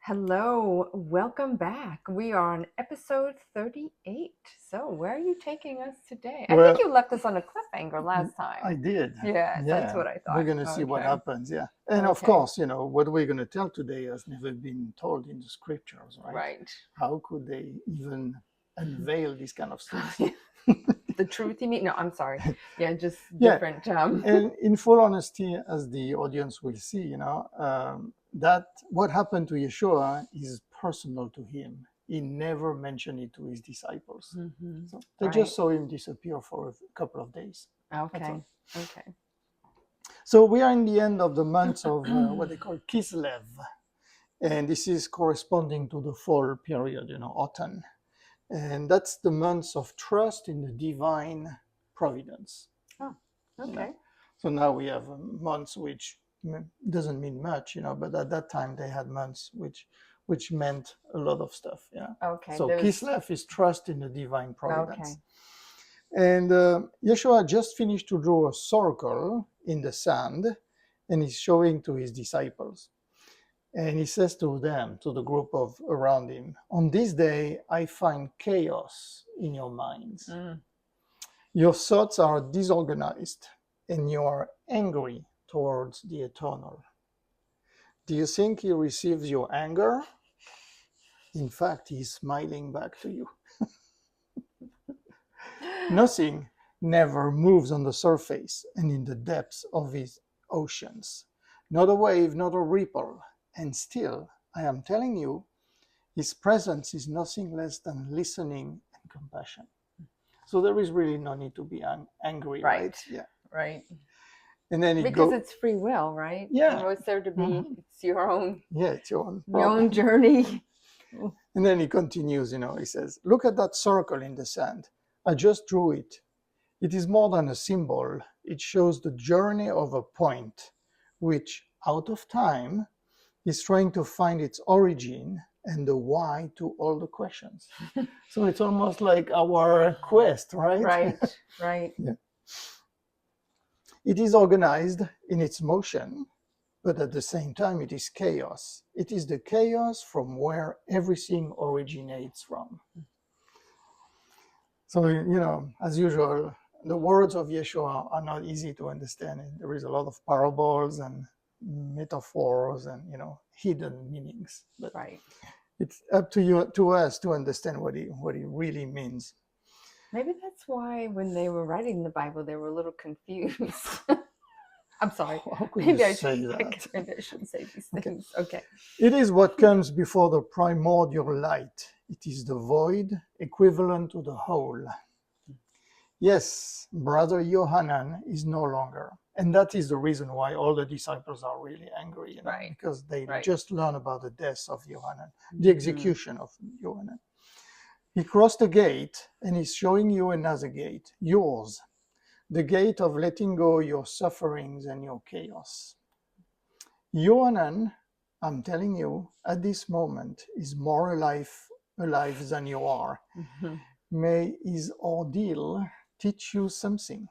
Hello, welcome back. We are on episode 38. So, where are you taking us today? I think Well, you left us on a cliffhanger last I time. did. Yes, that's Yeah. what I We're thought. going to see what Okay. happens. Yeah. And of Okay. course, what we're going to tell today has never been told in the scriptures, right? Right. How could they even unveil these kind of things? The truth you mean? No, I'm sorry. Yeah, just Yeah. different. And in full honesty, as the audience will see, that what happened to Yeshua is personal to him. He never mentioned it to his disciples. So they just Right. saw him disappear for a couple of days. That's Okay. all. Okay. So we are in the end of the month of what they call Kislev, and this is corresponding to the fall period, autumn, and that's the month of trust in the divine providence. Oh, You know, okay. so now we have months which doesn't mean much, but at that time they had months which meant a lot of stuff. Yeah. Okay. So There's Kislev is trust in the divine okay. providence. And Yeshua just finished to draw a circle in the sand and he's showing to his disciples. And he says to them, to the group of around him, on this day I find chaos in your minds. Mm. Your thoughts are disorganized and you are angry towards the eternal. Do you think he receives your anger? In fact, he's smiling back to you. Nothing never moves on the surface and in the depths of his oceans. Not a wave, not a ripple. And still, I am telling you, his presence is nothing less than listening and compassion. So there is really no need to be angry, right? Right. Yeah. Right. And then it Because goes, it's free will, right? yeah, What's there to be? mhm, It's your own yeah, it's your own your own problem. journey. And then he continues, he says, look at that circle in the sand. I just drew it. It is more than a symbol. It shows the journey of a point, which, out of time, is trying to find its origin and the why to all the questions. So it's almost like our quest, right? Right, right. Yeah. It is organized in its motion, but at the same time, it is chaos. It is the chaos from where everything originates from. So, as usual, the words of Yeshua are not easy to understand. There is a lot of parables and metaphors and, hidden meanings. But Right. it's up to us, to understand what he really means. Maybe that's why when they were writing the Bible, they were a little confused. I'm sorry. How could you say that? Maybe I shouldn't say these Okay. things. Okay. It is what comes before the primordial light. It is the void equivalent to the whole. Yes, Brother Yohanan is no longer. And that is the reason why all the disciples are really angry, Right. because they Right. just learned about the death of Yohanan, the Mhm. execution of Yohanan. He crossed the gate and he's showing you another gate, yours, the gate of letting go your sufferings and your chaos. Yohanan, I'm telling you, at this moment is more alive than you are. Mhm. May his ordeal teach you something.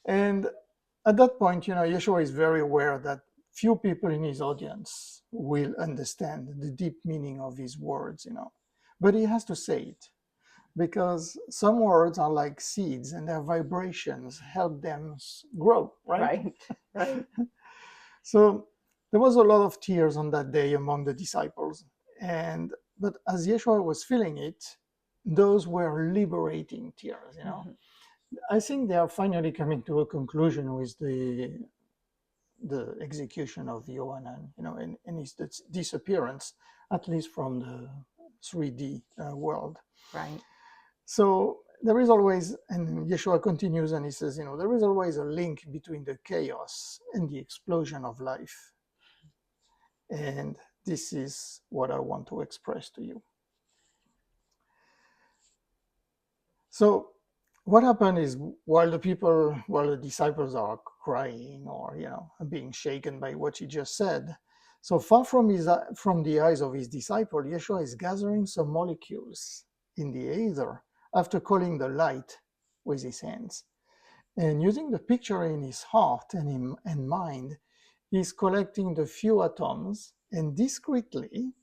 And at that point, Yeshua is very aware that few people in his audience will understand the deep meaning of his words, but he has to say it because some words are like seeds and their vibrations help them grow, right? Right. Right. So there was a lot of tears on that day among the disciples. But as Yeshua was feeling it, those were liberating tears, Mhm. I think they are finally coming to a conclusion with the execution of Yohanan, and his disappearance, at least from the 3D world. Right. So there is always, and Yeshua continues and he says, there is always a link between the chaos and the explosion of life. And this is what I want to express to you. So what happened is while the disciples are crying or being shaken by what he just said, so far from the eyes of his disciple, Yeshua is gathering some molecules in the aether after calling the light with his hands, and using the picture in his heart and mind, he's collecting the few atoms and discreetly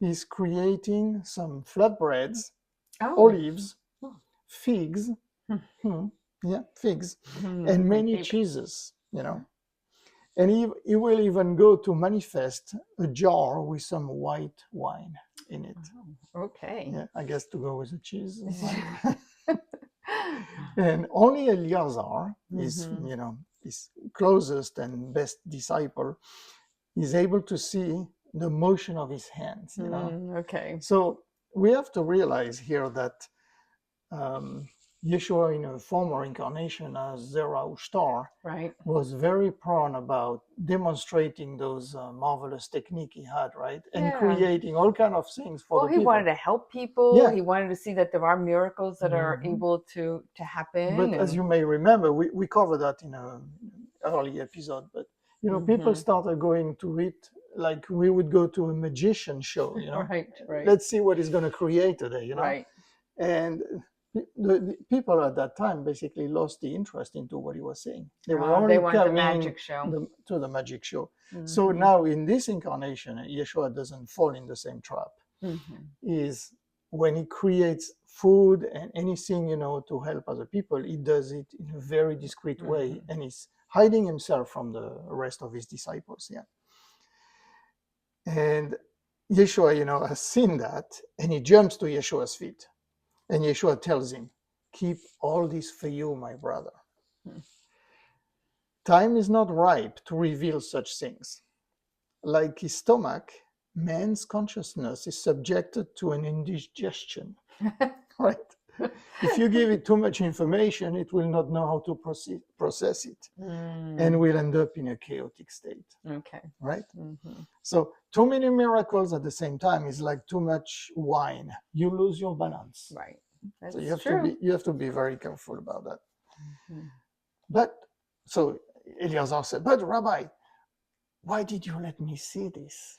he's creating some flatbreads, Oh. olives, Oh. figs, figs, Mm, and my many favorite. cheeses, And he will even go to manifest a jar with some white wine in it. Oh, okay. Yeah, I guess to go with the cheese. And only Eleazar, his closest and best disciple, is able to see the motion of his hands. Okay. So we have to realize here that Yeshua, in a former incarnation as Zerah Right. was very prone about demonstrating those marvelous technique he had, right? And Yeah. creating all kind of things for the he people. wanted to help people. Yeah. He wanted to see that there are miracles that are able to happen. But as you may remember, we covered that in an early episode, but people started going to it like we would go to a magician show, Right. Let's see what he's going to create today, Right. And the people at that time basically lost the interest into what he was saying. They were only want the magic show. to the magic show. So now in this incarnation, Yeshua doesn't fall in the same trap. Is when he creates food and anything, to help other people, he does it in a very discreet way, and he's hiding himself from the rest of his disciples. Yeah. And Yeshua, has seen that, and he jumps to Yeshua's feet. And Yeshua tells him, keep all this for you, my brother. Time is not ripe to reveal such things. Like his stomach, man's consciousness is subjected to an indigestion, right? If you give it too much information, it will not know how to process it, and will end up in a chaotic state. Okay. Right? So too many miracles at the same time is like too much wine. You lose your balance. Right. That's so you have true. you have to be very careful about that. But so Eleazar said, but Rabbi, why did you let me see this?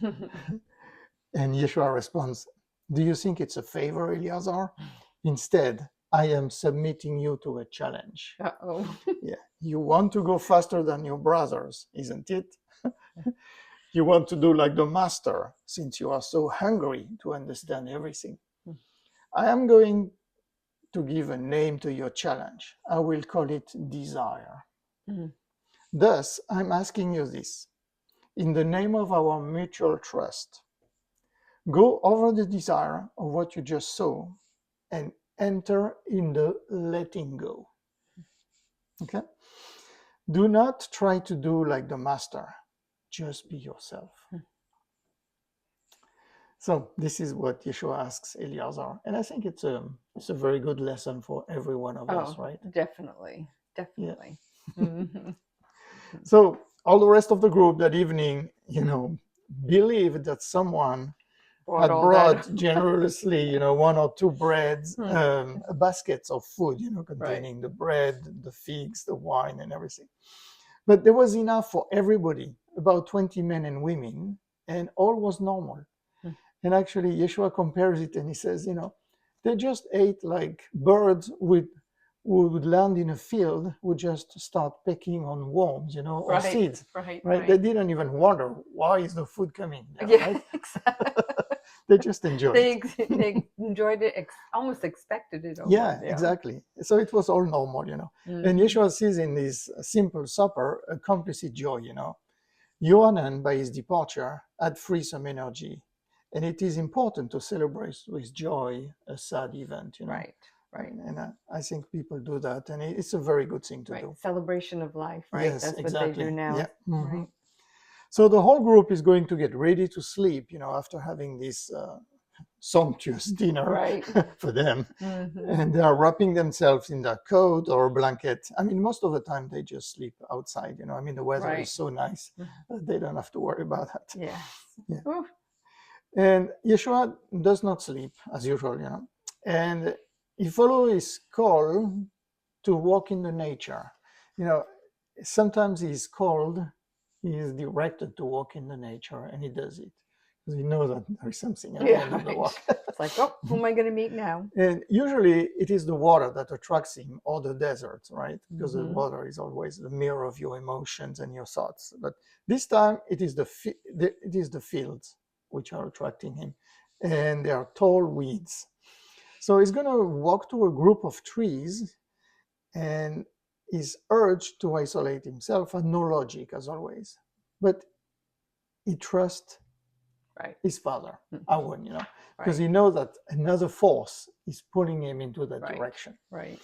And Yeshua responds, do you think it's a favor, Eleazar? Instead, I am submitting you to a challenge. Yeah, you want to go faster than your brothers, isn't it? You want to do like the master, since you are so hungry to understand everything. I am going to give a name to your challenge. I will call it desire. Thus, I'm asking you this. In the name of our mutual trust, go over the desire of what you just saw and enter in the letting go. Okay? Do not try to do like the master. Just be yourself. So this is what Yeshua asks Eleazar. And I think it's a very good lesson for every one of us, right? Definitely. Yeah. So all the rest of the group that evening, believed that someone had brought generously, one or two breads, baskets of food, containing the bread, the figs, the wine, and everything. But there was enough for everybody, about 20 men and women, and all was normal. And actually, Yeshua compares it and he says, they just ate like birds who would land in a field, would just start pecking on worms, or seeds. Right? They didn't even wonder, why is the food coming? Right? Exactly. They just enjoyed it. They enjoyed it, almost expected it. Exactly. So it was all normal, And Yeshua sees in this simple supper a complicit joy, Yohanan, by his departure, had free some energy. And it is important to celebrate with joy a sad event, Right. And I think people do that, and it's a very good thing to do. Celebration of life, right? Yes, that's exactly. What they do now. Yeah. Right. So the whole group is going to get ready to sleep, after having this sumptuous dinner for them. And they are wrapping themselves in their coat or blanket. I mean, most of the time they just sleep outside, the weather is so nice that they don't have to worry about that. Yeah. And Yeshua does not sleep as usual, and he follows his call to walk in the nature. Sometimes he's called, he is directed to walk in the nature, and he does it. because he knows that there is something at the end of the walk. It's like, oh, who am I going to meet now? And usually it is the water that attracts him, or the desert, right? Because the Mhm. water is always the mirror of your emotions and your thoughts. But this time it is the fields which are attracting him, and they are tall weeds. So he's going to walk to a group of trees, and is urged to isolate himself, and no logic as always. But he trusts Right. his father, Mhm. Awen, you know, because Right. he knows that another force is pulling him into that Right. direction. Right.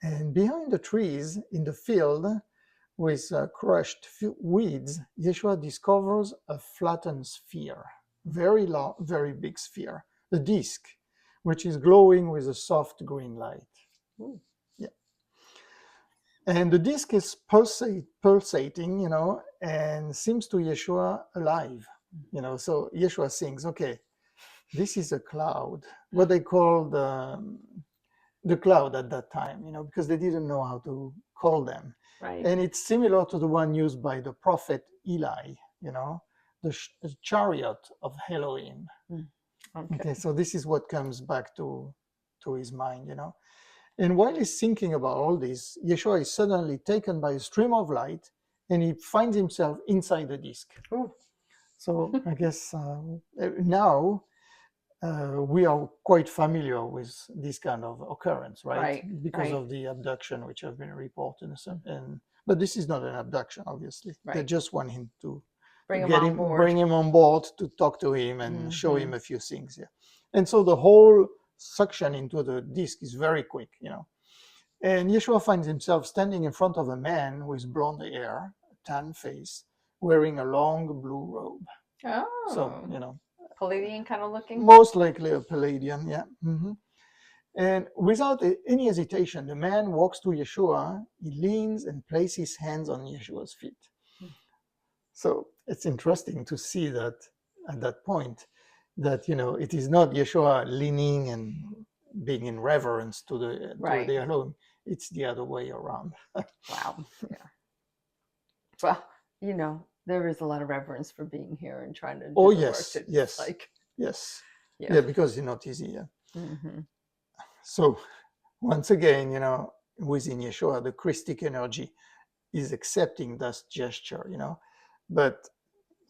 And behind the trees in the field with crushed weeds, Yeshua discovers a flattened sphere, very long, very big sphere, a disc, which is glowing with a soft green light. Ooh. Yeah. And the disc is pulsating, you know, and seems to Yeshua alive, you know. So Yeshua thinks, okay, this is a cloud, what they called the cloud at that time, you know, because they didn't know how to call them. Right. And it's similar to the one used by the prophet Eli, you know, the chariot of Elohim. Okay, so this is what comes back to his mind, you know. And while he's thinking about all this, Yeshua is suddenly taken by a stream of light, and he finds himself inside the disc. Ooh. So I guess now we are quite familiar with this kind of occurrence, right? Right, Because right. of the abduction which have been reported. But this is not an abduction, obviously. They Right. just want him to Bring him get on board. bring him on board to talk to him and show Mhm. him a few things. Yeah. And so the whole suction into the disc is very quick, you know. And Yeshua finds himself standing in front of a man with blonde hair, a tan face, wearing a long blue robe. Oh. So, you know, Palladian kind of looking? most likely a Palladian, yeah. Mm-hmm. And without any hesitation, the man walks to Yeshua, he leans and places his hands on Yeshua's feet. So it's interesting to see that at that point, that, you know, it is not Yeshua leaning and being in reverence to the Elohim. It's the other way around. Wow. Yeah. Well, you know, there is a lot of reverence for being here and trying to do Oh, the yes, work. It's yes, like, yes. yeah. Yeah, because it's not easy. Yeah. Mhm. So once again, you know, within Yeshua, the Christic energy is accepting that gesture, you know, but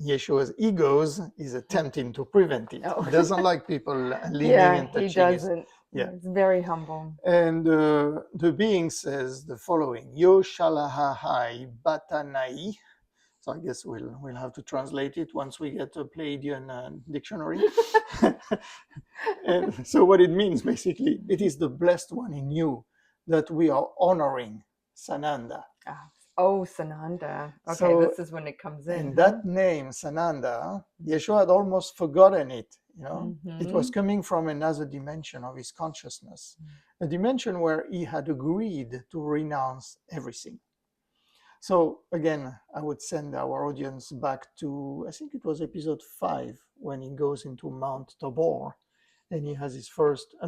Yeshua's egos is attempting to prevent it. Oh. He doesn't like people leaning Yeah, and touching. he doesn't. Yeah. It's very humble. And the being says the following: Yo shalahai batanai. So I guess we'll have to translate it once we get a Pleiadian dictionary. And so what it means, basically, it is the blessed one in you that we are honoring, Sananda. Oh, Sananda. Okay, So, this is when it comes in. and that name, Sananda, Yeshua had almost forgotten it. You know, it was coming from another dimension of his consciousness, a dimension where he had agreed to renounce everything. So again, I would send our audience back to, I think it was episode 5, when he goes into Mount Tabor, and he has his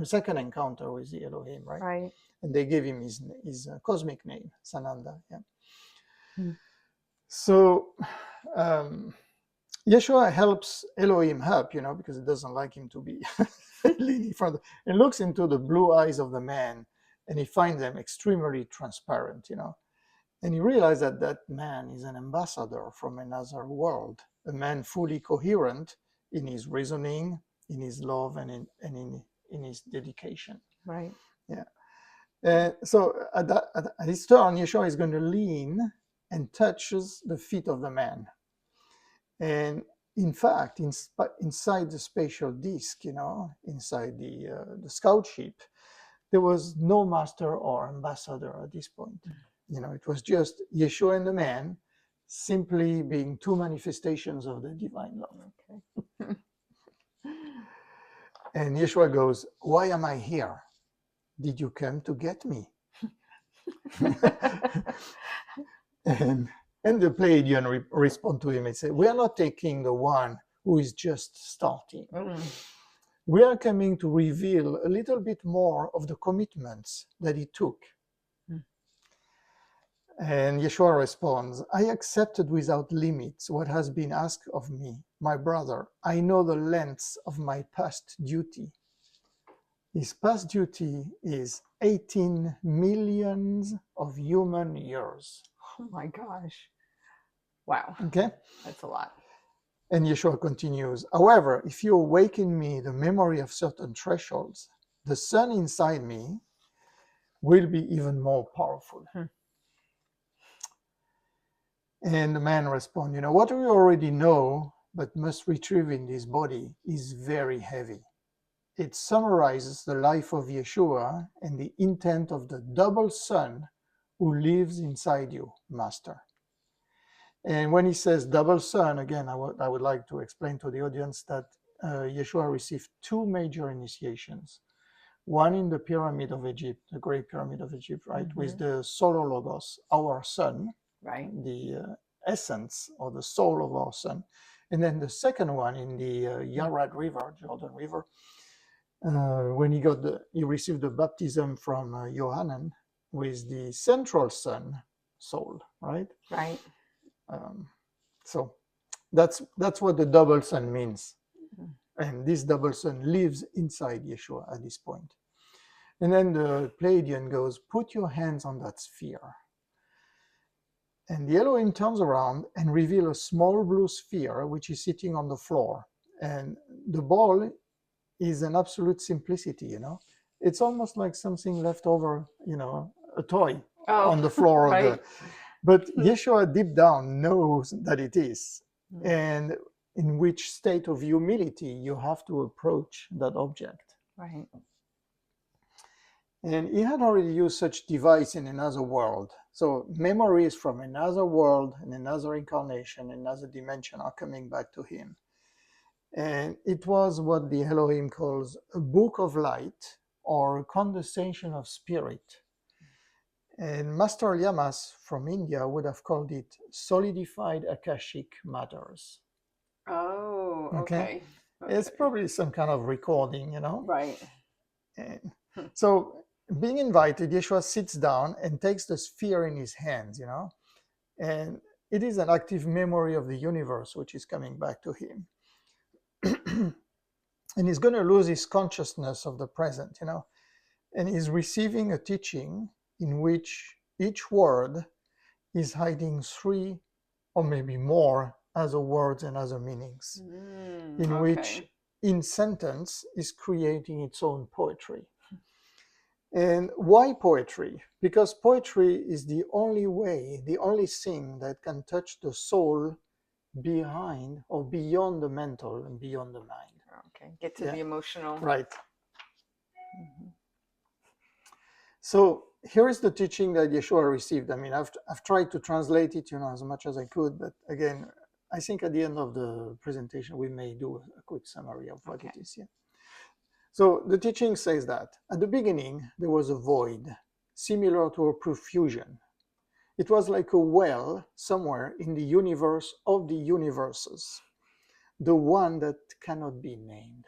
second encounter with the Elohim, right? Right. And they gave him his cosmic name, Sananda. Yeah. Hmm. So Yeshua helps Elohim up, you know, because it doesn't like him to be leaning further, and looks into the blue eyes of the man, and he finds them extremely transparent, you know. And he realized that that man is an ambassador from another world, a man fully coherent in his reasoning, in his love, and in his dedication. Right. Yeah. And so at his turn, Yeshua is going to lean and touches the feet of the man. And in fact, inside the spatial disc, you know, inside the scout ship, there was no master or ambassador at this point. You know, it was just Yeshua and the man simply being two manifestations of the divine love. Okay. And Yeshua goes, "Why am I here? Did you come to get me?" and the Pleiadian respond to him and say, "We are not taking the one who is just starting. We are coming to reveal a little bit more of the commitments that he took." And Yeshua responds, I accepted without limits what has been asked of me. My brother, I know the lengths of my past duty. His past duty is 18 millions of human years. Oh my gosh. Wow. Okay? That's a lot. And Yeshua continues, however, if you awaken me the memory of certain thresholds, the sun inside me will be even more powerful. And the man responds, what we already know but must retrieve in this body is very heavy. It summarizes the life of Yeshua and the intent of the double son who lives inside you, Master. And when he says double son, again, I would like to explain to the audience that Yeshua received two major initiations. One in the Pyramid of Egypt, the Great Pyramid of Egypt, right, with the Solar Logos, our sun, right, the essence or the soul of our sun. And then the second one in the Yarad River, Jordan River, when he received the baptism from Yohanan with the central sun soul, right? Right. So that's what the double sun means. And this double sun lives inside Yeshua at this point. And then the Pleiadian goes, put your hands on that sphere. And the Elohim turns around and reveals a small blue sphere which is sitting on the floor. And the ball is an absolute simplicity, It's almost like something left over, a toy on the floor right. of the. But Yeshua deep down knows that it is. And in which state of humility you have to approach that object. Right. And he had already used such device in another world. So memories from another world and another incarnation, another dimension are coming back to him. And it was what the Elohim calls a book of light or a condensation of spirit. And Master Yamas from India would have called it solidified Akashic matters. Oh, okay. It's probably some kind of recording, Right. And so being invited, Yeshua sits down and takes the sphere in his hands, and it is an active memory of the universe which is coming back to him. And he's going to lose his consciousness of the present, and he's receiving a teaching in which each word is hiding 3 or maybe more other words and other meanings, in which in sentence is creating its own poetry. And why poetry? Because poetry is the only way, the only thing that can touch the soul behind or beyond the mental and beyond the mind. Okay, get to the emotional. Right. So here is the teaching that Yeshua received. I mean, I've tried to translate it, as much as I could, but again, I think at the end of the presentation, we may do a quick summary of what it is. Yeah. So the teaching says that at the beginning, there was a void, similar to a profusion. It was like a well somewhere in the universe of the universes, the one that cannot be named.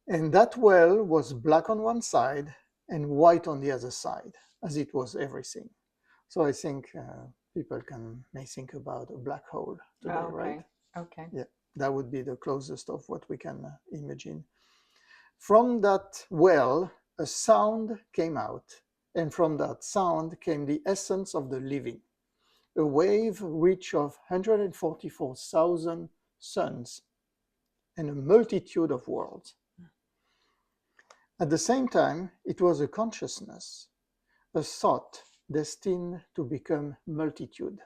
And that well was black on one side and white on the other side, as it was everything. So I think people may think about a black hole today, right? Okay. Yeah, that would be the closest of what we can imagine. From that well, a sound came out, and from that sound came the essence of the living, a wave reach of 144,000 suns and a multitude of worlds. At the same time, it was a consciousness, a thought destined to become multitude.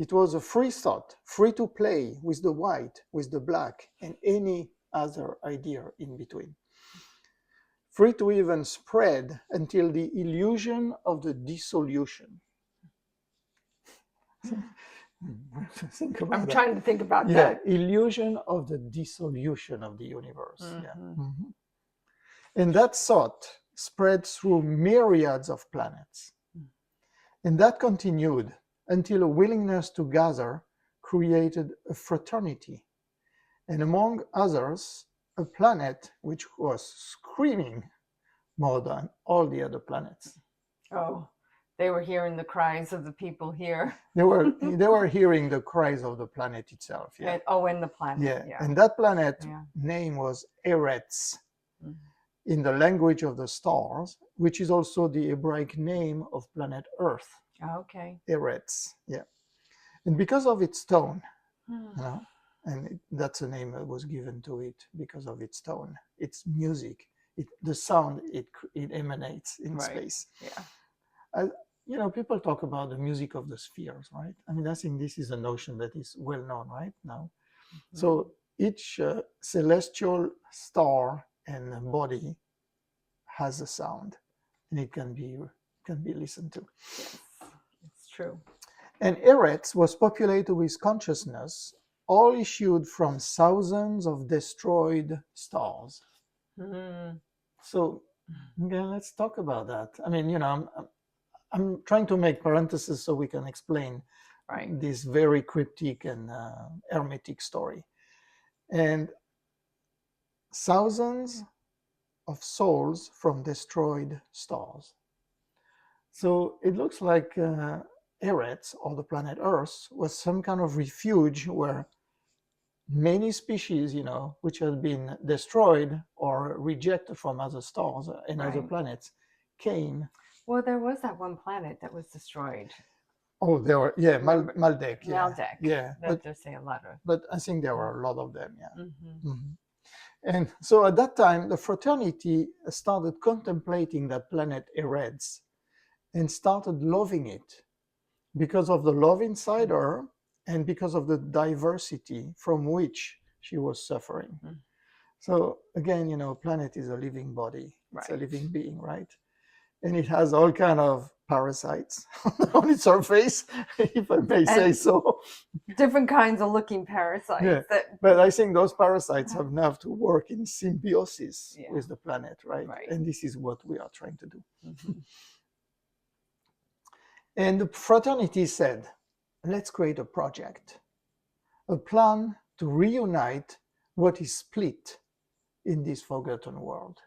It was a free thought, free to play with the white, with the black, and any other idea in between. Free to even spread until the illusion of the dissolution. I'm trying to think about that. that. Yeah, illusion of the dissolution of the universe. Yeah. And that thought spread through myriads of planets. And that continued until a willingness to gather created a fraternity. And among others, a planet which was screaming more than all the other planets. Oh, They were hearing the cries of the people here. They were hearing the cries of the planet itself. Yeah. And the planet. Yeah. Yeah. And that planet Yeah. name was Eretz Mhm. in the language of the stars, which is also the Hebraic name of planet Earth. Okay. Eretz. Yeah. And because of its tone, Hmm. you know, and that's a name that was given to it because of its tone, its music, the sound it emanates in Right. space. Yeah. You know, people talk about the music of the spheres, right? I mean, I think this is a notion that is well known right now. Mhm. So each celestial star and body has a sound, and it can be listened to. Yes, it's true. And Eretz was populated with consciousness, all issued from thousands of destroyed stars. Mhm. So, okay, let's talk about that. I mean, you know, I'm trying to make parentheses so we can explain Right. this very cryptic and hermetic story. And thousands of souls from destroyed stars. So it looks like Eretz, or the planet Earth, was some kind of refuge where many species, you know, which had been destroyed or rejected from other stars and other Right. planets, came. Well, there was that one planet that was destroyed. Oh, there were, yeah, Remember? Maldek, yeah, Maldek. yeah, That there's a lot of. but I think there were a lot of them, yeah. Mm-hmm. Mhm. And so at that time, the fraternity started contemplating that planet Eretz and started loving it because of the love inside her and because of the diversity from which she was suffering. Mm. So again, you know, planet is a living body. It's a Right. living being, right? And it has all kind of parasites on its surface, if I may say so. Different kinds of looking parasites. Yeah. That. But I think those parasites have now to work in symbiosis Yeah. with the planet, right? Right. And this is what we are trying to do. Mm-hmm. And the fraternity said, let's create a project, a plan to reunite what is split in this forgotten world.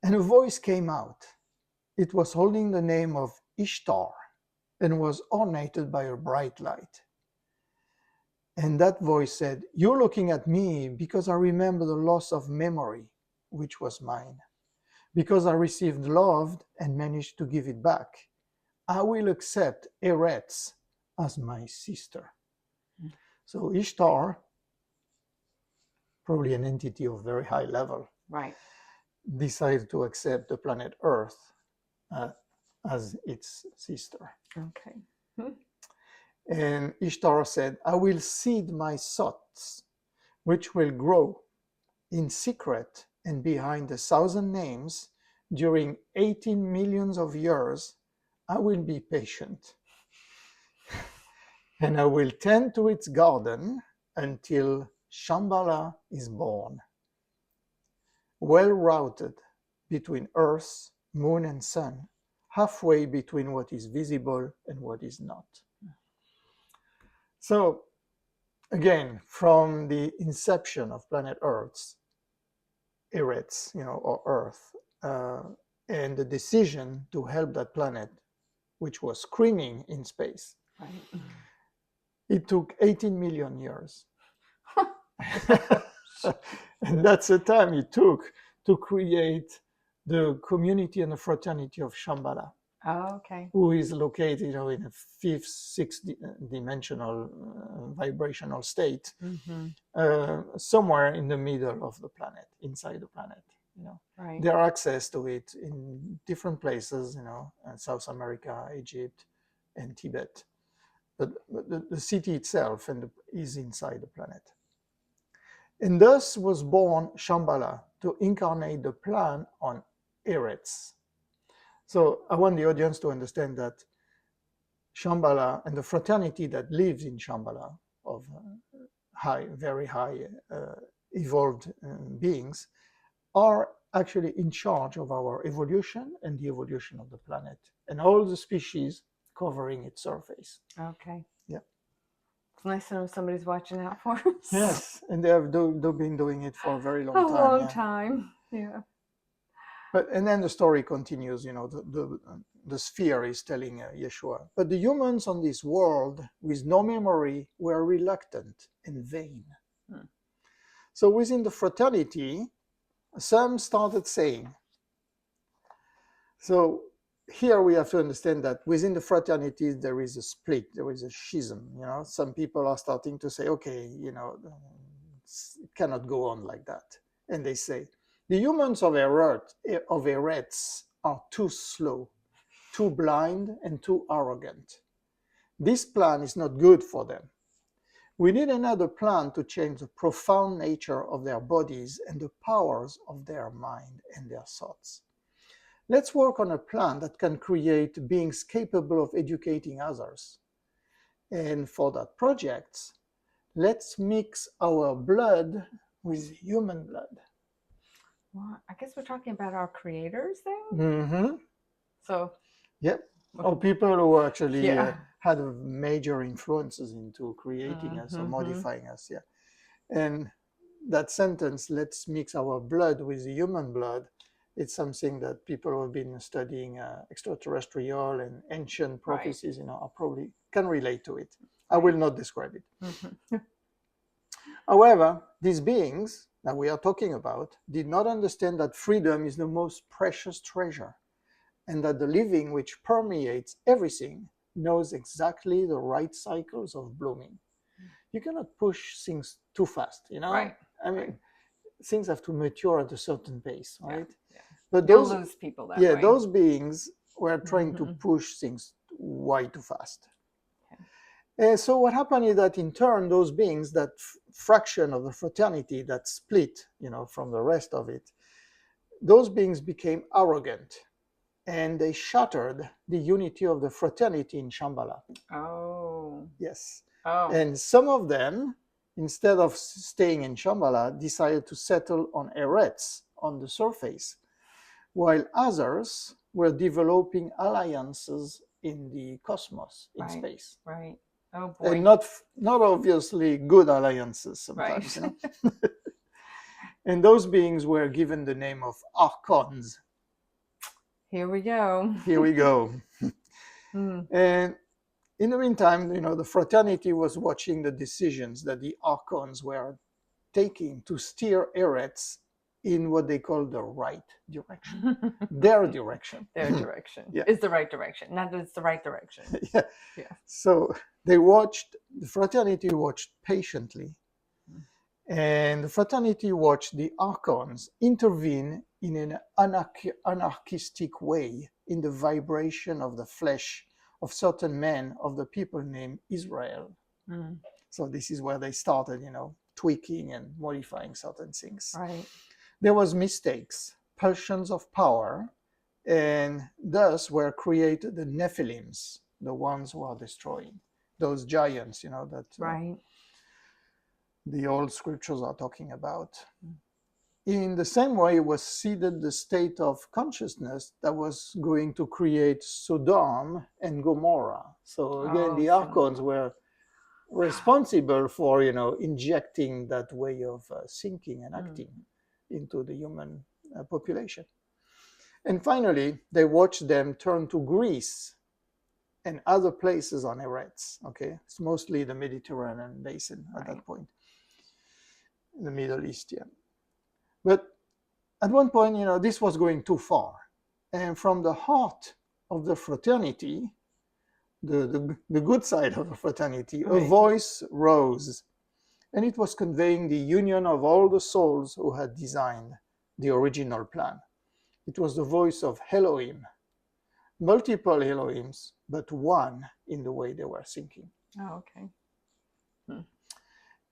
And a voice came out. It was holding the name of Ishtar and was ornated by a bright light. And that voice said, you're looking at me because I remember the loss of memory, which was mine. Because I received love and managed to give it back, I will accept Eretz as my sister. So Ishtar, probably an entity of very high level, Right. decided to accept the planet Earth as its sister. Okay. And Ishtar said, I will seed my thoughts, which will grow in secret and behind 1,000 names during 18 millions of years. I will be patient. And I will tend to its garden until Shamballah is born, well routed between earth, moon, and sun, halfway between what is visible and what is not. So, again, from the inception of planet Earth, Eretz, you know, or Earth, and the decision to help that planet, which was screaming in space, Right. it took 18 million years. And that's the time it took to create the community and the fraternity of Shamballah. Oh, okay. Who is located, you know, in a fifth, sixth dimensional vibrational state, somewhere in the middle of the planet, inside the planet. You know, right. There are access to it in different places, you know, South America, Egypt, and Tibet. But the city itself is inside the planet. And thus was born Shamballah to incarnate the plan on Eretz. So I want the audience to understand that Shamballah and the fraternity that lives in Shamballah of very high evolved beings are actually in charge of our evolution and the evolution of the planet and all the species covering its surface. Okay. Yeah. It's nice to know somebody's watching out for us. Yes, and they've been doing it for a very long time. A long time. Yeah. And then the story continues, the sphere is telling Yeshua. But the humans on this world with no memory were reluctant and vain. So within the fraternity, some started saying, so here we have to understand that within the fraternities there is a split, there is a schism. Some people are starting to say, okay, it cannot go on like that. And they say, the humans of Eretz are too slow, too blind, and too arrogant. This plan is not good for them. We need another plan to change the profound nature of their bodies and the powers of their mind and their thoughts. Let's work on a plan that can create beings capable of educating others. And for that project, let's mix our blood with human blood. Well, I guess we're talking about our creators then? Mm-hmm. So... Yep. Or people who actually had major influences into creating us or modifying us. Yeah. And that sentence, let's mix our blood with the human blood, it's something that people who have been studying extraterrestrial and ancient prophecies, are probably can relate to it. I will not describe it. However, these beings that we are talking about did not understand that freedom is the most precious treasure, and that the living which permeates everything knows exactly the right cycles of blooming. You cannot push things too fast, Right. I mean, things have to mature at a certain pace, right? Yeah. But You'll lose people that way. Those beings were trying to push things way too fast. And so what happened is that in turn, those beings, that fraction of the fraternity that split, from the rest of it, those beings became arrogant. And they shattered the unity of the fraternity in Shamballah. Oh. Yes. Oh. And some of them, instead of staying in Shamballah, decided to settle on Eretz, on the surface, while others were developing alliances in the cosmos, in space. Right. Oh boy. And not obviously good alliances sometimes. And those beings were given the name of Archons. Here we go. Here we go. And in the meantime, the fraternity was watching the decisions that the Archons were taking to steer Eretz in what they call the right direction. Their direction. Their direction is the right direction. Not that it's the right direction. Yeah. So the fraternity watched patiently. And the fraternity watched the Archons intervene in an anarchistic way in the vibration of the flesh of certain men of the people named Israel. So this is where they started, tweaking and modifying certain things. Right. There was mistakes, pulsions of power, and thus were created the Nephilims, the ones who are destroying those giants, that the old scriptures are talking about. In the same way, was seeded the state of consciousness that was going to create Sodom and Gomorrah. So again, the Archons were responsible for, injecting that way of thinking and acting into the human population. And finally, they watched them turn to Greece and other places on Eretz. Okay, it's mostly the Mediterranean basin at that point, in the Middle East. Yeah. But at one point, this was going too far. And from the heart of the fraternity, the good side of the fraternity, a voice rose. And it was conveying the union of all the souls who had designed the original plan. It was the voice of Elohim. Multiple Elohims, but one in the way they were thinking. Oh, okay.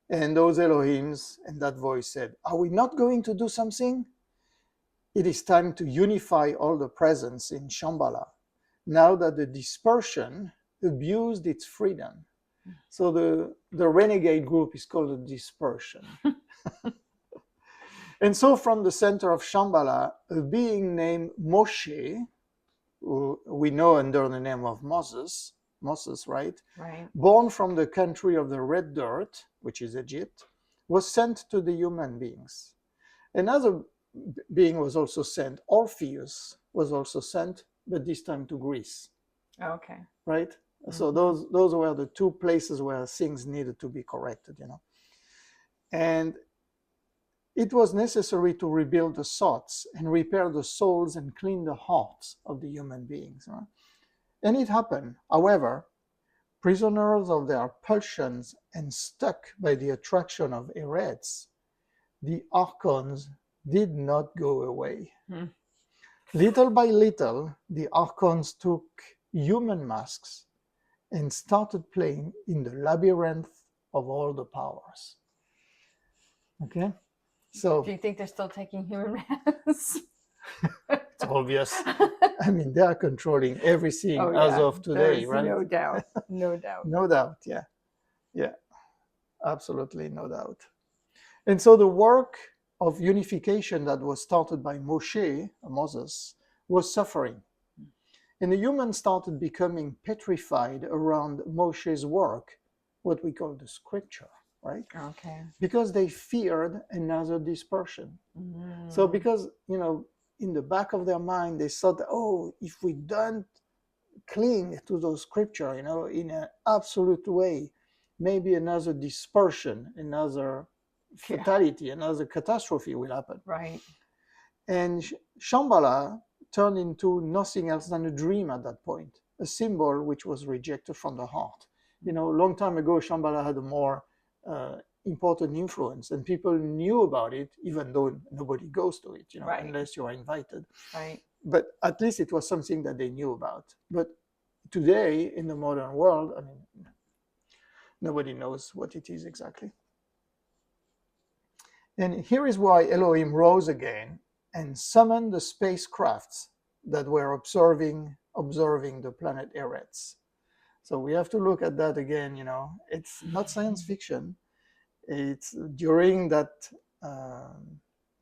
And those Elohims and that voice said, are we not going to do something? It is time to unify all the presence in Shamballah, now that the Dispersion abused its freedom. So the renegade group is called the Dispersion. And so from the center of Shamballah, a being named Moshe, who we know under the name of Moses, right? Born from the country of the red dirt, which is Egypt, was sent to the human beings. Another being was also sent. Orpheus was also sent, but this time to Greece. Okay. Right? So those were the two places where things needed to be corrected, And it was necessary to rebuild the thoughts and repair the souls and clean the hearts of the human beings. Right? And it happened. However, prisoners of their pulsions and stuck by the attraction of Eretz, the Archons did not go away. Little by little, the Archons took human masks and started playing in the labyrinth of all the powers. Okay? So do you think they're still taking human masks? it's obvious. I mean, they are controlling everything as of today, There's right? no doubt. No doubt. No doubt, yeah. Yeah, absolutely no doubt. And so the work of unification that was started by Moses, was suffering. And the humans started becoming petrified around Moshe's work, what we call the scripture, right? Okay. Because they feared another dispersion. So because, in the back of their mind, they thought, oh, if we don't cling to those scripture, in an absolute way, maybe another dispersion, another fatality, another catastrophe will happen. Right. And Shamballah turned into nothing else than a dream at that point, a symbol which was rejected from the heart. A long time ago, Shamballah had a more important influence, and people knew about it, even though nobody goes to it, Right. unless you are invited. Right. But at least it was something that they knew about. But today, in the modern world, I mean, nobody knows what it is exactly. And here is why Elohim rose again and summoned the spacecrafts that were observing the planet Eretz. So we have to look at that again, It's not science fiction. It's during that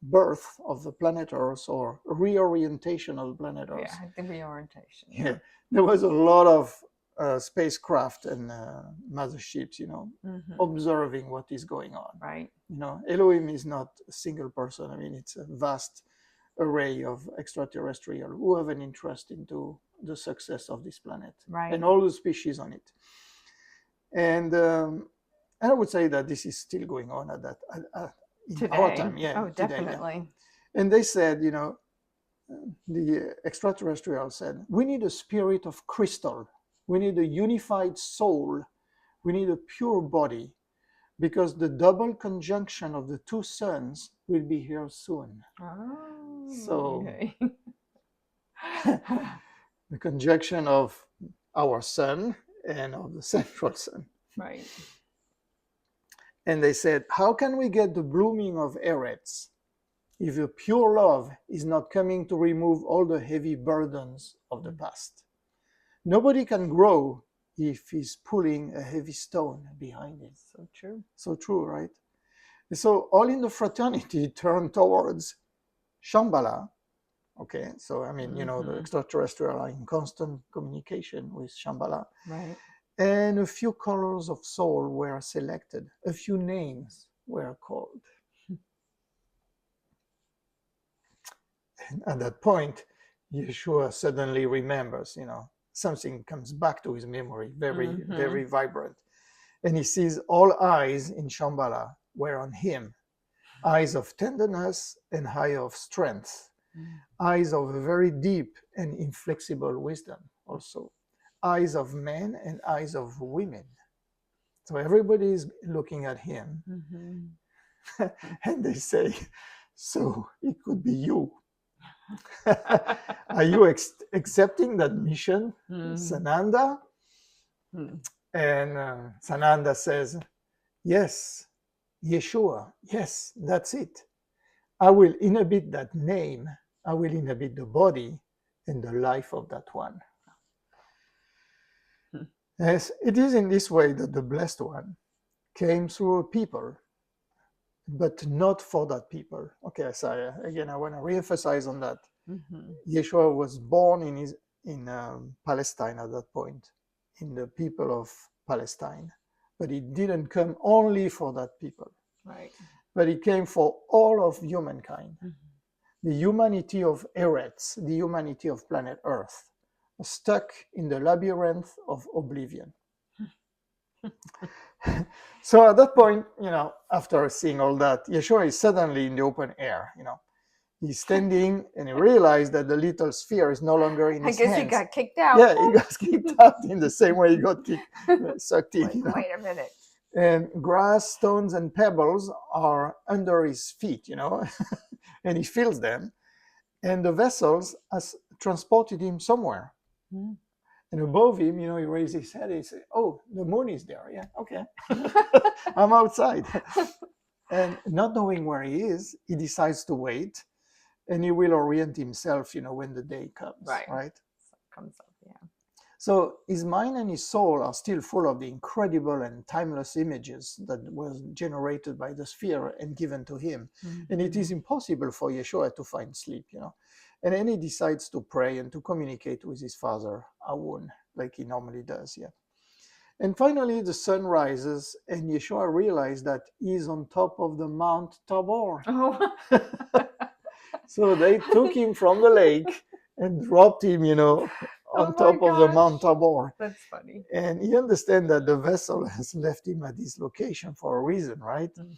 birth of the planet Earth, or reorientation of the planet Earth. Yeah, the reorientation. Yeah. There was a lot of spacecraft and motherships, observing what is going on. Right. Elohim is not a single person. I mean, it's a vast array of extraterrestrial who have an interest into the success of this planet. Right. And all the species on it. And I would say that this is still going on at that in Today. our time. Yeah. Oh, today, definitely. yeah. And they said, the extraterrestrials said, we need a spirit of crystal. We need a unified soul. We need a pure body, because the double conjunction of the two suns will be here soon. Oh, so okay. The conjunction of our sun and of the central sun. Right. And they said, how can we get the blooming of Eretz if the pure love is not coming to remove all the heavy burdens of the past? Nobody can grow if he's pulling a heavy stone behind it. So true. So true, right? And so all in the fraternity turned towards Shamballah. Okay, so I mean, the extraterrestrial are in constant communication with Shamballah. Right. And a few colors of soul were selected. A few names were called. And at that point, Yeshua suddenly remembers, something comes back to his memory, very, very vibrant. And he sees all eyes in Shamballah were on him, eyes of tenderness and eyes of strength, eyes of a very deep and inflexible wisdom also, eyes of men and eyes of women. So everybody is looking at him, and they say, so it could be you. Are you accepting that mission, Sananda? And Sananda says, yes, Yeshua, yes, that's it. I will inhabit that name. I will inhabit the body and the life of that one. Yes, it is in this way that the Blessed One came through a people, but not for that people. Okay, so I want to reemphasize on that. Yeshua was born in Palestine at that point, in the people of Palestine, but he didn't come only for that people. Right. But he came for all of humankind. the humanity of Eretz, the humanity of planet Earth, stuck in the labyrinth of oblivion. So at that point, after seeing all that, Yeshua is suddenly in the open air. He's standing and he realized that the little sphere is no longer in his hands. I guess he got kicked out. Yeah, he got kicked out in the same way he got sucked in. Like, wait a minute. And grass, stones, and pebbles are under his feet, and he feels them. And the vessels has transported him somewhere. Mm. And above him, he raised his head and he said, "Oh, the moon is there. Yeah, okay. I'm outside." And not knowing where he is, he decides to wait. And he will orient himself, when the day comes, right? So comes up, yeah. So his mind and his soul are still full of the incredible and timeless images that was generated by the sphere and given to him. Mm-hmm. And it is impossible for Yeshua to find sleep, And then he decides to pray and to communicate with his father, Awun, like he normally does, yeah. And finally, the sun rises, and Yeshua realized that he's on top of the Mount Tabor. Oh. So they took him from the lake and dropped him, on top of the Mount Tabor. That's funny. And you understand that the vessel has left him at this location for a reason, right? Mm.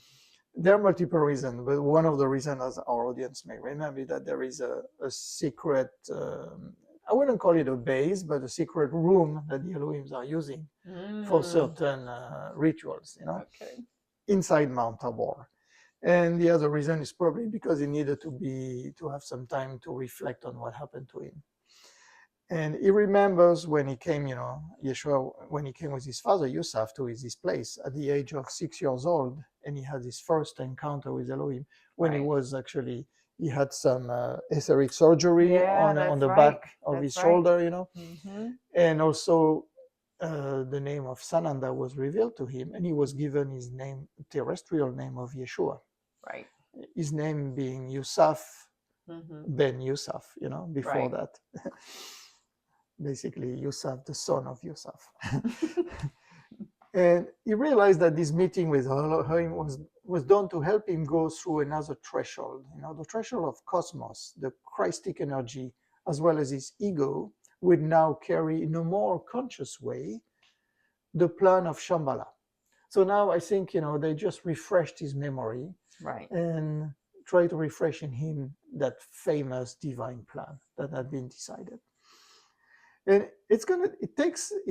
There are multiple reasons, but one of the reasons, as our audience may remember, that there is a secret, I wouldn't call it a base, but a secret room that the Elohims are using for certain rituals, inside Mount Tabor. And the other reason is probably because he needed to have some time to reflect on what happened to him. And he remembers when he came, Yeshua, when he came with his father, Yusuf, to his place at the age of 6 years old. And he had his first encounter with Elohim when he had some etheric surgery on the back of his shoulder, Mm-hmm. And also the name of Sananda was revealed to him, and he was given his name, terrestrial name of Yeshua. Right. His name being Yusuf, Ben Yusuf, before that. Basically, Yusuf, the son of Yusuf. And he realized that this meeting with Elohim was done to help him go through another threshold, the threshold of cosmos, the Christic energy, as well as his ego, would now carry in a more conscious way the plan of Shamballah. So now I think, they just refreshed his memory, right, and try to refresh in him that famous divine plan that had been decided. And it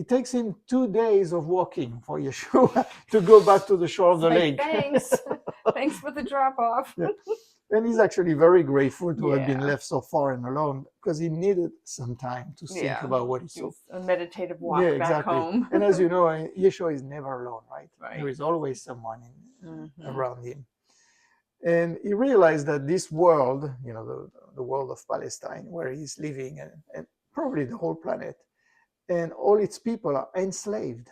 takes him 2 days of walking for Yeshua to go back to the shore of the lake. Thanks. Thanks for the drop off. Yeah. And he's actually very grateful to have been left so far and alone, because he needed some time to think about what he saw. A meditative walk back home. And as you know, Yeshua is never alone, right? There is always someone around him. And he realized that this world, the world of Palestine, where he's living, and probably the whole planet, and all its people are enslaved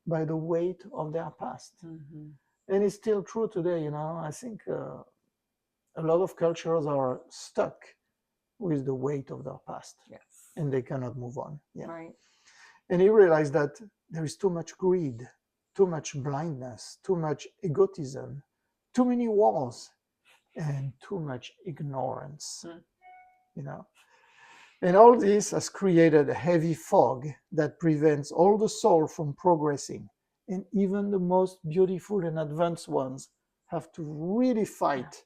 by the weight of their past. Mm-hmm. And it's still true today, I think a lot of cultures are stuck with the weight of their past. Yes. And they cannot move on. Yeah. Right. And he realized that there is too much greed, too much blindness, too much egotism, too many wars, and too much ignorance. And all this has created a heavy fog that prevents all the soul from progressing. And even the most beautiful and advanced ones have to really fight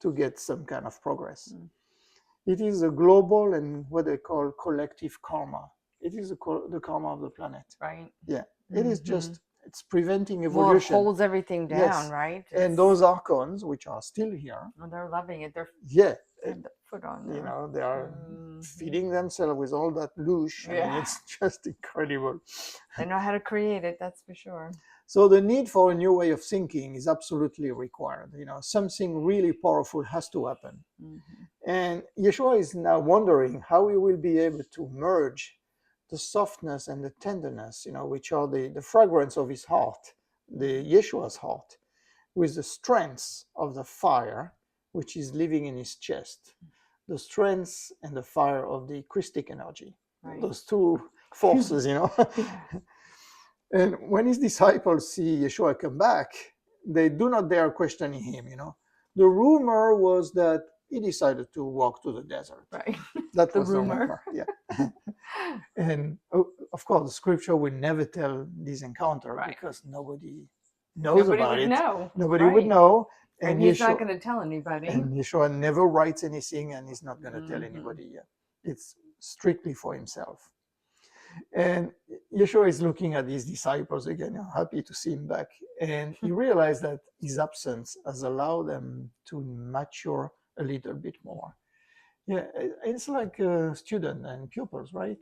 to get some kind of progress. It is a global and what they call collective karma. It is the karma of the planet. Right. Yeah. It is just, it's preventing evolution. Well, it holds everything down, right? And those Archons, which are still here. Well, they're loving it. They're the foot on there. They are feeding themselves with all that loosh. I mean, it's just incredible. They know how to create it, that's for sure. So the need for a new way of thinking is absolutely required. Something really powerful has to happen. Mm-hmm. And Yeshua is now wondering how he will be able to merge the softness and the tenderness, which are the fragrance of his heart, the Yeshua's heart, with the strength of the fire, which is living in his chest, the strength and the fire of the Christic energy. Right. Those two forces, And when his disciples see Yeshua come back, they do not dare questioning him, The rumor was that he decided to walk to the desert. Right. That The was rumor. the rumor. Yeah. And of course, the scripture will never tell this encounter Right. because nobody knows Nobody about would it. know. Nobody would Right. know. And he's not going to tell anybody. And Yeshua never writes anything, and he's not going to tell Mhm. anybody. Yeah. It's strictly for himself. And Yeshua is looking at his disciples again, happy to see him back. And he realized that his absence has allowed them to mature a little bit more. Yeah, it's like students and pupils, right?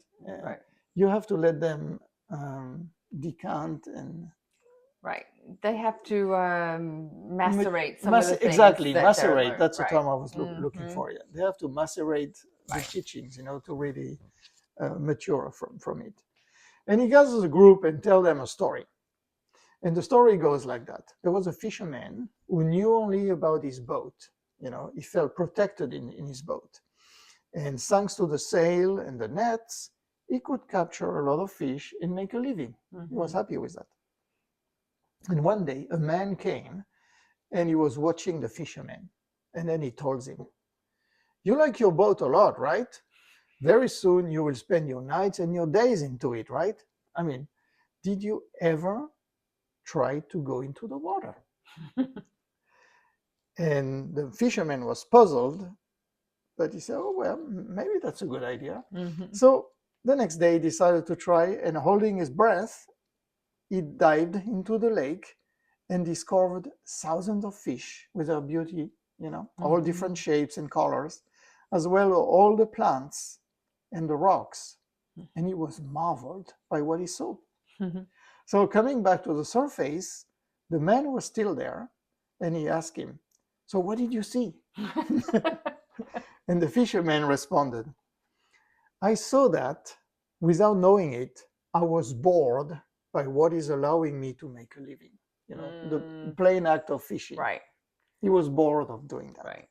Right. You have to let them decant and Right. They have to macerate some of the things exactly that they're macerate. learning. That's the Right. term I was looking for. Yeah, they have to macerate the Right. teachings, to really mature from it. And he gathers a group and tell them a story. And the story goes like that. There was a fisherman who knew only about his boat. He felt protected in his boat. And thanks to the sail and the nets, he could capture a lot of fish and make a living. He was happy with that. And one day, a man came and he was watching the fisherman. And then he told him, "You like your boat a lot, right? Very soon you will spend your nights and your days into it, right? I mean, did you ever try to go into the water?" And the fisherman was puzzled, but he said, "Oh, well, maybe that's a good idea." So the next day he decided to try, and holding his breath, he dived into the lake and discovered thousands of fish with their beauty, all different shapes and colors, as well as all the plants and the rocks. And he was marveled by what he saw. So coming back to the surface, the man was still there, and he asked him, "So what did you see?" And the fisherman responded, "I saw that without knowing it, I was bored by what is allowing me to make a living. The plain act of fishing." Right. He was bored of doing that. Right.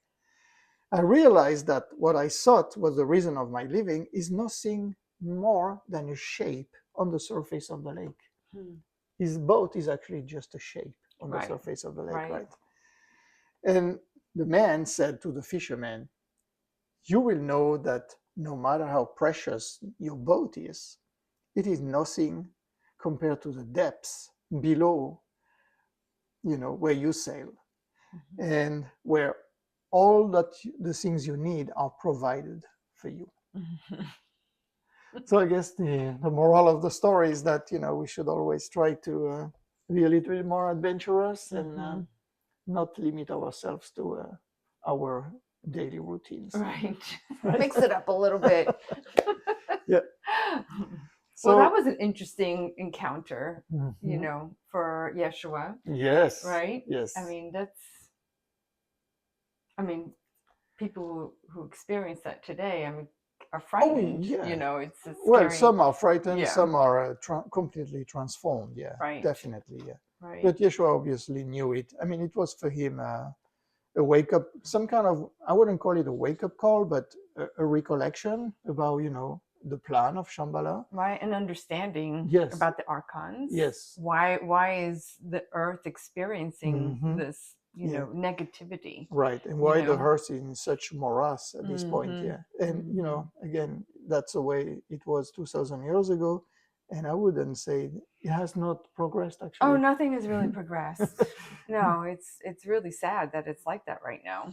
I realized that what I thought was the reason of my living is nothing more than a shape on the surface of the lake. His boat is actually just a shape on the surface of the lake, right? And the man said to the fisherman, "You will know that no matter how precious your boat is, it is nothing compared to the depths below, where you sail, and where all that the things you need are provided for you." So I guess the moral of the story is that we should always try to be a little bit more adventurous and not limit ourselves to our daily routines. Right. Mix it up a little bit. Yeah. So that was an interesting encounter, for Yeshua. Yes. Right? Yes. I mean, people who experience that today, are frightened. Oh, yeah. It's a scary... Well, some are frightened, Yeah. some are completely transformed. Yeah, right. Definitely. Yeah. Right. But Yeshua obviously knew it. It was for him a wake up, some kind of, I wouldn't call it a wake up call, but a recollection about, the plan of Shamballah. Right, and understanding about the Archons. Yes. Why is the earth experiencing this, negativity? Right, and why the earth is in such morass at this point, yeah. And, again, that's the way it was 2,000 years ago. And I wouldn't say it has not progressed, actually. Oh, nothing has really progressed. No, it's really sad that it's like that right now.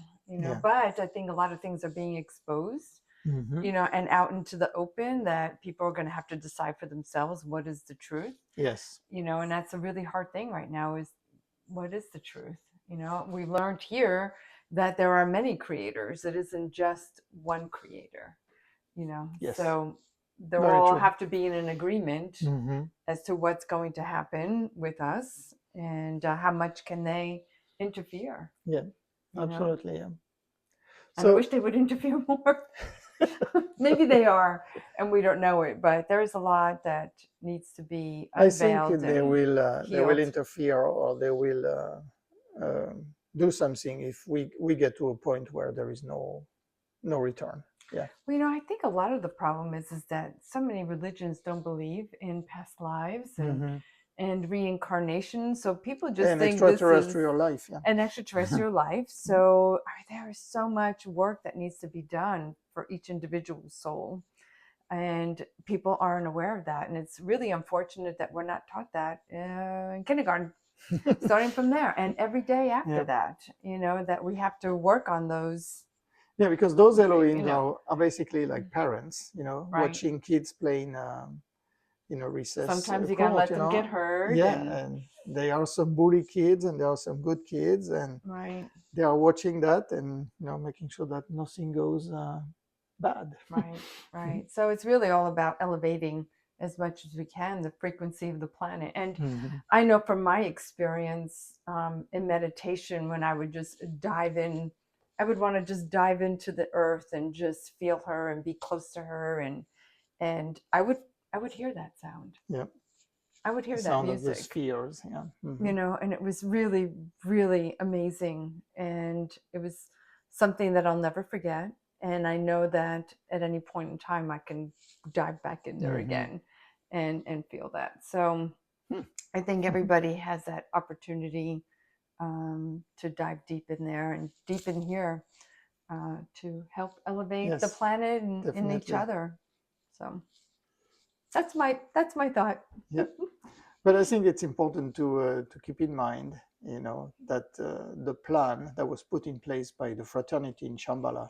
But I think a lot of things are being exposed. And out into the open, that people are going to have to decide for themselves what is the truth. Yes. And that's a really hard thing right now, is what is the truth? We learned here that there are many creators. It isn't just one creator, Yes. So they'll Very all true. have to be in an agreement as to what's going to happen with us, and how much can they interfere. Yeah, absolutely. Yeah. And I wish they would interfere more. Maybe they are, and we don't know it, but there is a lot that needs to be unveiled. I think they will interfere, or they will do something if we get to a point where there is no return. Yeah. Well, I think a lot of the problem is that so many religions don't believe in past lives, and and reincarnation. So people just and think this is extraterrestrial life. Yeah. an extraterrestrial life. So there is so much work that needs to be done for each individual soul. And people aren't aware of that. And it's really unfortunate that we're not taught that in kindergarten, starting from there. And every day after that, that we have to work on those. Yeah, because those Elohims are basically like parents, Right. watching kids playing, recess. Sometimes you gotta let them get hurt. Yeah, and there are some bully kids and there are some good kids, and right. They are watching that and making sure that nothing goes bad. Right. So it's really all about elevating as much as we can the frequency of the planet. And I know from my experience in meditation, when I would just dive in, I would want to just dive into the earth and just feel her and be close to her, and I would hear that sound. Yeah. I would hear the that sound music. of the spheres. Yeah. And it was really, really amazing. And it was something that I'll never forget. And I know that at any point in time, I can dive back in there again and feel that. So I think everybody has that opportunity to dive deep in there and deep in here to help elevate the planet and each other. So that's my thought. Yeah. But I think it's important to keep in mind, that the plan that was put in place by the fraternity in Shamballah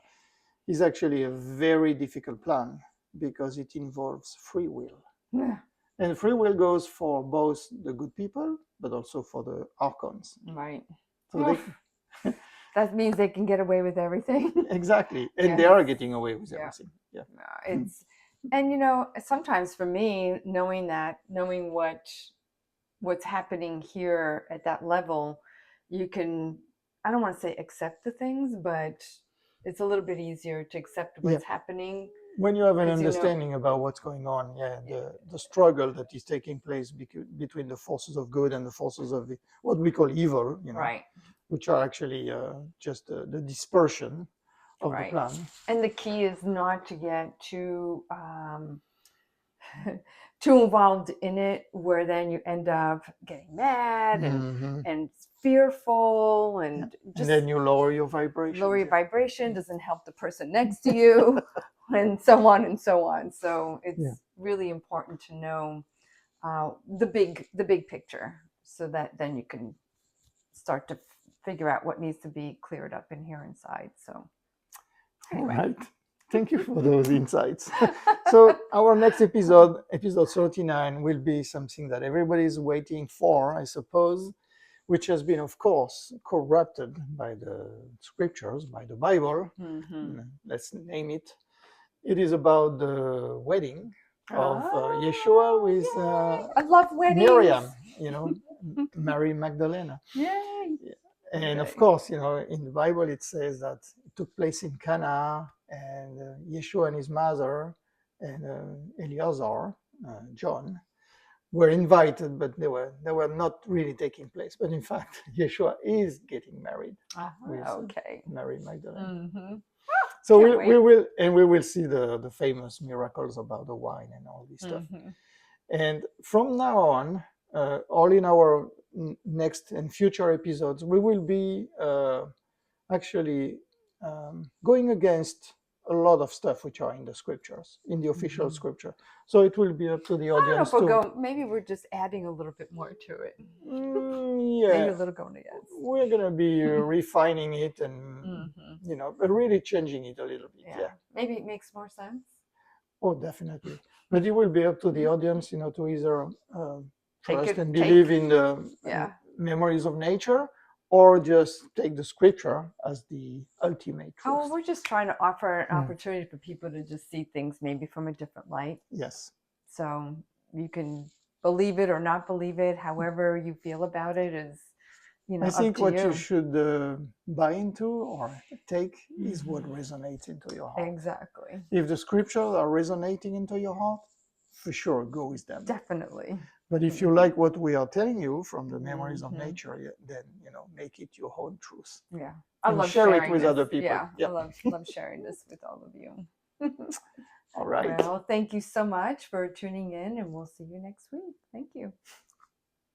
is actually a very difficult plan because it involves free will. Yeah. And free will goes for both the good people, but also for the Archons. Right. So that means they can get away with everything. Exactly. And they are getting away with everything. Yeah. It's, and sometimes for me, knowing what's happening here at that level, you can, I don't want to say accept the things, but it's a little bit easier to accept what's happening. When you have an understanding about what's going on, the struggle that is taking place between the forces of good and the forces of what we call evil, which are actually just the dispersion of the plan. And the key is not to get too too involved in it, where then you end up getting mad and fearful, and then you lower your vibration. Lower your vibration doesn't help the person next to you, and so on and so on. So it's really important to know the big picture, so that then you can start to figure out what needs to be cleared up in here inside. So anyway. All right. Thank you for those insights. So our next episode 39, will be something that everybody is waiting for, I suppose, which has been, of course, corrupted by the scriptures, by the Bible. Let's name it. It is about the wedding of Yeshua with I love weddings. Miriam, Mary Magdalena. Yay! And of course, in the Bible, it says that it took place in Cana, and Yeshua and his mother and Eleazar, John, were invited, but they were not really taking place. But in fact, Yeshua is getting married with Mary Magdalene. So we will see the famous miracles about the wine and all this stuff. And from now on, all in our next and future episodes, we will be actually going against a lot of stuff which are in the scriptures, in the official scripture. So it will be up to the audience. Maybe we're just adding a little bit more to it. Maybe a little going against. We're going to be refining it and, but really changing it a little bit. Yeah. Maybe it makes more sense. Oh, definitely. But it will be up to the audience, to either trust and believe in the memories of nature, or just take the scripture as the ultimate truth. Oh, we're just trying to offer an opportunity for people to just see things maybe from a different light. Yes. So you can believe it or not believe it, however you feel about it is, I think what you should buy into or take is what resonates into your heart. Exactly. If the scriptures are resonating into your heart, for sure, go with them. Definitely. But if you like what we are telling you from the memories of nature, then make it your own truth. Yeah, I love sharing it with other people. Yeah. I love sharing this with all of you. All right. Well, thank you so much for tuning in, and we'll see you next week. Thank you.